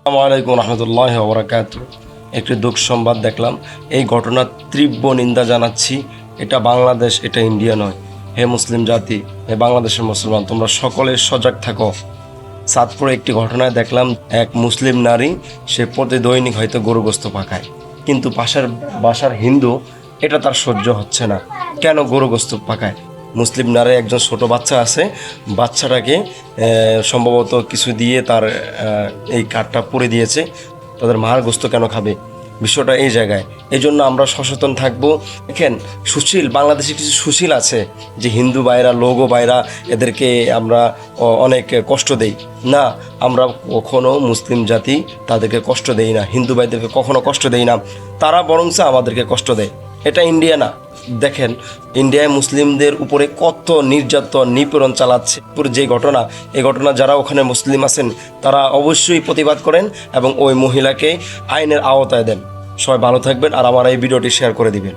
আসসালামু আলাইকুম রহমতুল্লাহি ওয়া বারাকাতুহু। একটি দুঃখ সংবাদ দেখলাম। এই ঘটনার তীব্র নিন্দা জানাচ্ছি। এটা বাংলাদেশ, এটা ইন্ডিয়া নয়। হে মুসলিম জাতি, হে বাংলাদেশের মুসলমান, তোমরা সকলে সজাগ থাকো। চাঁদপুরে একটি ঘটনায় দেখলাম, এক মুসলিম নারী সে প্রতি দৈনিক হয়তো গরু গোস্ত পাকায়, কিন্তু পাশের বাসার হিন্দু এটা তার সহ্য হচ্ছে না। কেন গরু গোস্ত পাকায়? মুসলিম নারী একজন ছোট বাচ্চা আছে, বাচ্চাটাকে সম্ভবত কিছু দিয়ে তার এই কাঠটা পুড়ে দিয়েছে। তাদের মার গোস্ত কেন খাবে? বিষয়টা এই জায়গায়। এই জন্য আমরা সচেতন থাকবো। দেখেন, সুশীল বাংলাদেশে কিছু সুশীল আছে যে হিন্দু ভাইরা, লোগো ভাইরা, এদেরকে আমরা অনেক কষ্ট দেই না। আমরা কখনো মুসলিম জাতি তাদেরকে কষ্ট দেই না, হিন্দু ভাইদেরকে কখনো কষ্ট দেই না। তারা বরঞ্চ আমাদেরকে কষ্ট দেয়। এটা ইন্ডিয়া না। দেখেন, ইন্ডিয়ায় মুসলিমদের উপরে কত নির্যাতন নিপীড়ন চালাচ্ছে। যে ঘটনা, এই ঘটনা যারা ওখানে মুসলিম আছেন তারা অবশ্যই প্রতিবাদ করেন এবং ওই মহিলাকে আইনের আওতায় দেন। সবাই ভালো থাকবেন আর আমার এই ভিডিওটি শেয়ার করে দিবেন।